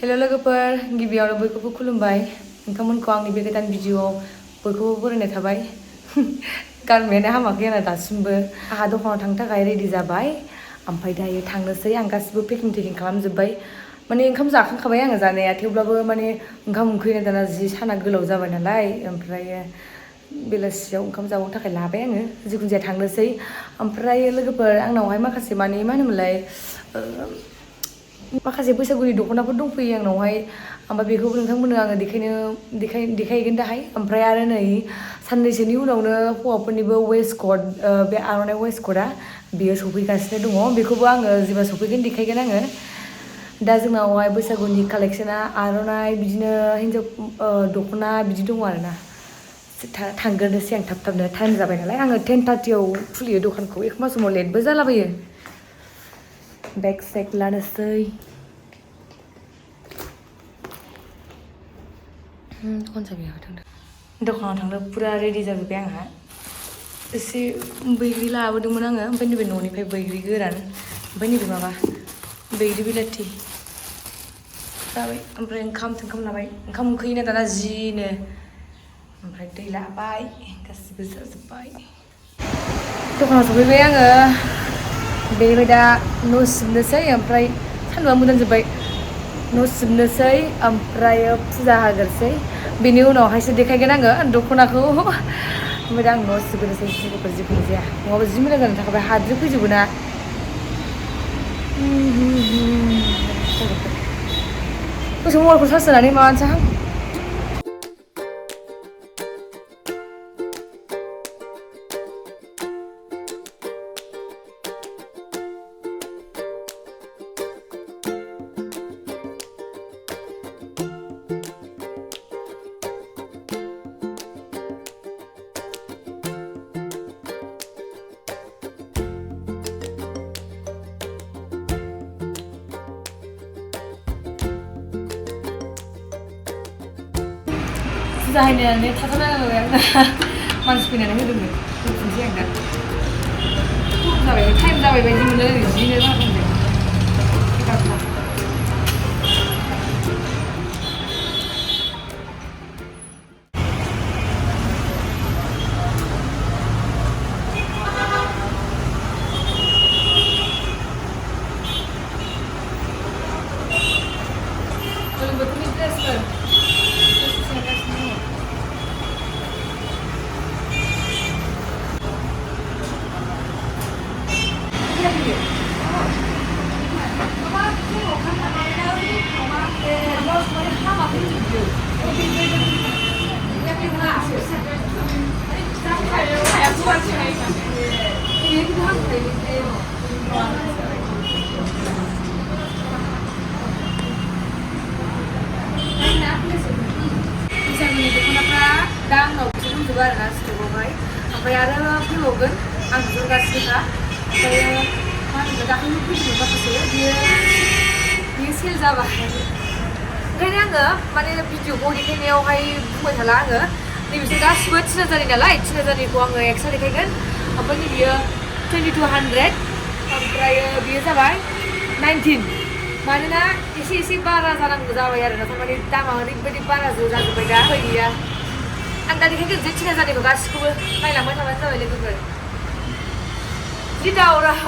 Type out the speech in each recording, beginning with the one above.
हेल' लोगोफोर गिबियावनो बयखौबो खुलुमबाय नोंथांमोनखौ आंनि बे गोदान भिडिअ'आव बयखौबो बरायनाय थाबाय गारमायानो हामाखै आंना दासिमबो आंहा दखानाव थांनो थाखाय रेडि जाबाय ओमफ्राय दायो थांनोसै आं गासिबो पेकिं खालामजोब्बाय माने ओंखाम जाखांखाबाय आङो जानाया थेवब्लाबो माने ओंखाम उखैनाय दाना जि साना गोलाव जाबाय नालाय ओमफ्रायो बेलासियाव ओंखाम जाबावनो थाखाय लाबाय आङो जिखुनु जाया थांनोसै ओमफ्राय लोगोफोर आंनावहाय माखासे माने मा होनोमोनलाय माखासे बैसागुनि दख'नाफोर दंफैयो आंनावहाय ओमफ्राय बेखौबो नोंथांमोननो आङो देखायहैगोन दाहाय ओमफ्राय आरो नै साननैसोनि उनावनो हौवाफोरनिबो वेस्ट कट बे आर'नाइ वेस्ट कटआ बेयो सफैगासिनो दङ बेखौबो आङो जेब्ला सफैगोन देखायगोन आङो दा जोंनावहाय बैसागुनि कालेक्सना आर'नाइ बिदिनो हिन्जाव दख'ना बिदि दङ आरोना थांग्रोनोसै आं थाब थाबनो टाइम जाबाय नालाय आङो 10:30 आव खुलियो दखानखौ एखमबा समाव लेटबो जालाबायो बेग सेग लानोसै दखानाव थांनो फुरा रेडि जाजोब्बाय आंहा एसे बैग्रि लाबोदोंमोन आङो ओमफ्राय नैबे न'निफ्राय बैग्रि गोरान ओमफ्राय नैबे माबा बैग्रि बिलाथि जाबाय ओमफ्राय ओंखाम लाबाय ओंखाम उखैयोना दाना जिनो ओमफ्राय दै लाबाय गासिबो जाजोब्बाय दखानाव सफैबाय आङो बेनिफ्राय दा न' सिबनोसै ओमफ्राय सान्दुंआ मोदानजोब्बाय न' सिबनोसै ओमफ्रायो फुजा होग्रोसै बेनि उनावहायसो देखायगोन आङो दख'नाखौ ओमफ्राय दा आं न' सिबग्रोनोसै जिखुनु जाया नङाबा जि मोजां जानानै थाखाबाय हाद्रि फैजोबो ना दसे मबाइलखौ चार्ज होनानै माबानोसैहां जाहैनानै थाथ'नांगौ आङो मानसि फैनानै होदोंमोन होफिनसै आं दा जाबाय टाइम जाबाय बायदि मोनो जिनो जादों बोथोरनि ड्रेसफोर बैसागुनि दख'नाफ्रा दा आंनाव बिदि दंजोबो आरोना स्टकआवहाय ओमफ्राय आरो फैबावगोन आं बिहरगासिनोखा ओमफ्राय मा होनो दाखालि फैदोंमोन माखासे बियो सेल जाबाय ओंखायनो आङो माने भिडिअखौ देखायनायावहाय बुंबाय थाला आङो नैबिसोर गासिबो 3000 नालाय 3000खौ आङो एक्सट्रा देखायगोन ओमफ्राय नैबियो 2200 ओमफ्राय बियो जाबाय 19 मानोना एसे बारा जानांगौ जाबाय आरोना थारमाने दामा ओरैबायदि बारा जाजोब्बाय दा गैया आं दा देखायगोन जे 3000खौ गासिखौबो नायलांबाय थाबानो जाबाय लोगोफोर जि दावराव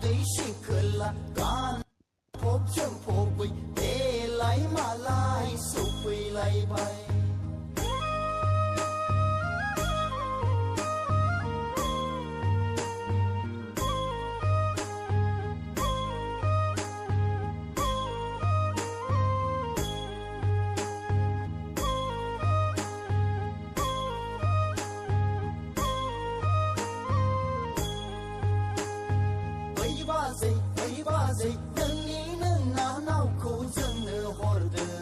दै सिखोला गान फबजों फबै देलाय मालाय सफैलायबाय बाजै नोंनिनो नानावखौ जोंनो हरदों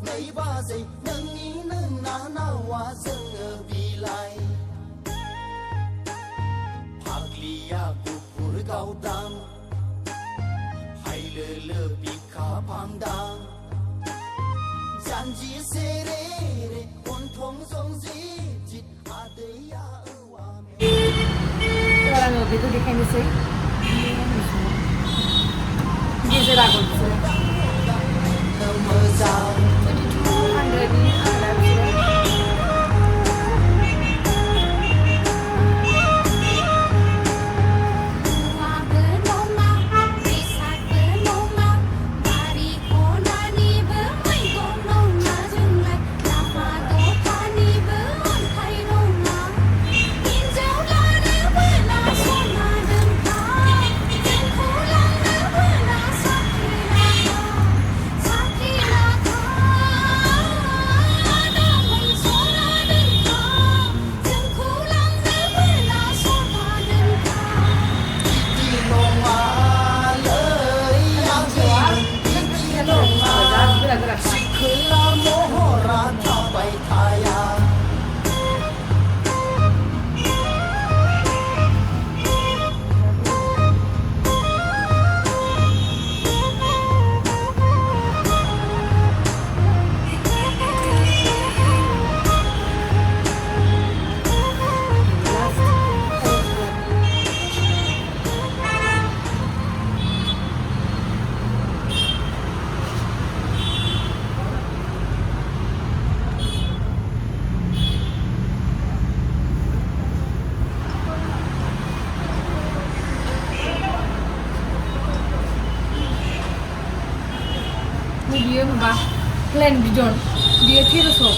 नै बाजै नोंनिनो नानावा जोंनो बिलाइ फाग्लिया गुफुर गावदां हायलोलो बिखा भांदां जानजि सेरे रे गन्थं जंजि जित आदैया Sekarang begitu dikasih geser aja. Dia mbah plan bidon dia tirso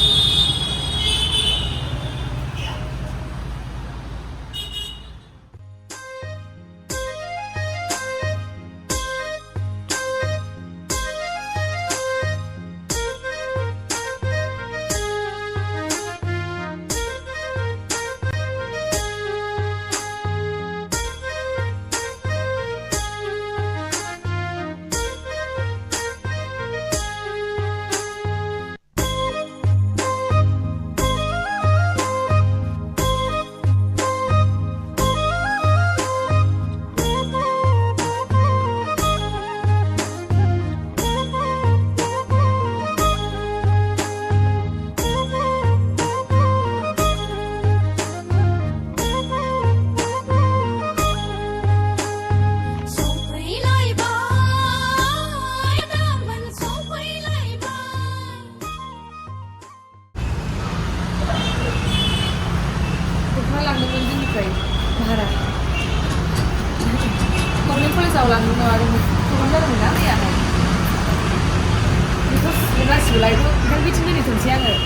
ulang ngeluarin turun dari mana ya itu lunas sebelah itu kan bikinnya di tunsian ya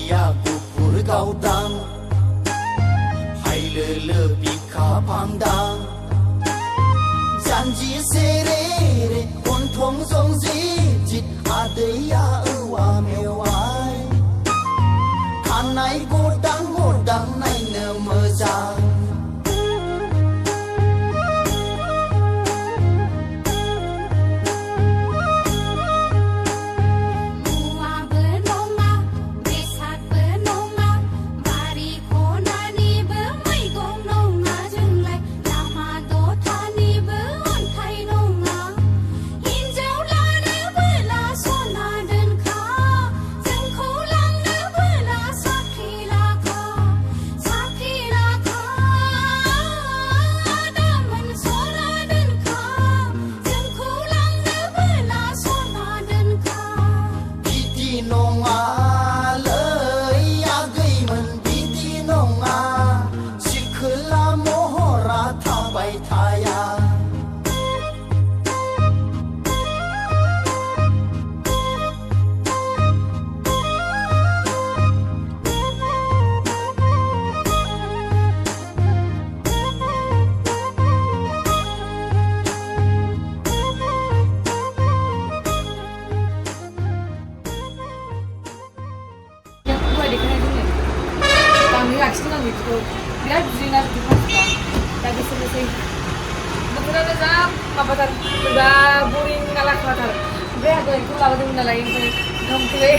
या गुफुर गावदां हायलो लो बिखा फांदां जानजि सेरे रे गन्थं जंजि जित आदैया औवा मेवाइ खानाय गदां गदां नायनो मोजां लाखिदों आं बेखौ बिराद बुजियोना बिदि मानसिफ्रा दा बिसोरनोसै बोथोरानो जा माबाथार बोरैबा बरिं नाला खालाथार ओमफ्राय आं ओंखाम लाबोदोंमोन नालाय ओमफ्राय ओंखामखौलाय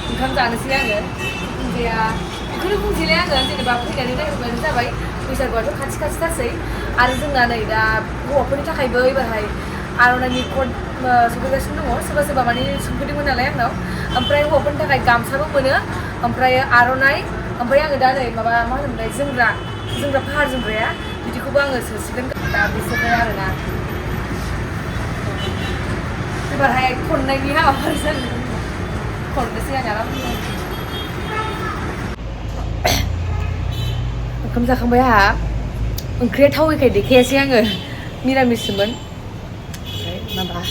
ओंखाम जानोसै आङो बुंजाया बेखौनो बुंसैलाय आङो जेनेबा फैनानै नायहरबानो जाबाय बैसागुआथ' खाथि खाथिथारसै आरो जोंना नै दा हौवाफोरनि थाखायबो एबारहाय आर'नाइनि कट सफैगासिनो दङ सोरबा सोरबा माने सोंफैदोंमोन नालाय आंनाव ओमफ्राय हौवाफोरनि थाखाय गामसाबो मोनो ओमफ्राय आर'नाइ ओमफ्राय आङो दा नै माबा मा होनोमोनलाय जोमग्रा फाहार जोमग्राया बिदिखौबो आङो सोसिगोन दा बिसोरनो आरोना एबारहाय खननायनि हाबाफारिजों खननोसै आं आरामनो ओंखाम जाखांबाय आंहा ओंख्रिया थावैखाय देखायासै आङो मिरामिससोमोन ओमफ्राय माबा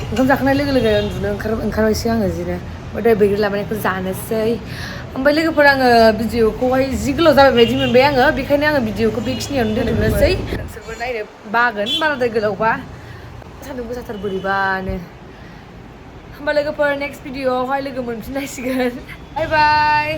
ओंखाम जाखांनाय लोगो लोगो उन्दुनो ओंखारबायसै आङो जिनो ओमफ्राय बैग्रि लाबोनायखौ जानोसै ओमफ्राय लोगोफोर आङो भिडिअखौहाय जि गोलाव जाबाय बायदि मोनबाय आङो बेखायनो आङो भिडिअखौ बेखिनियावनो दोनथ'नोसै नोंसोरबो नायनो बागोन बाराद्राय गोलावबा सान्दुं गोसाथार बोरैबानो होमबा लोगोफोर नेक्स्ट भिडिअआवहाय लोगो मोनफिनलायसिगोन बाय बाय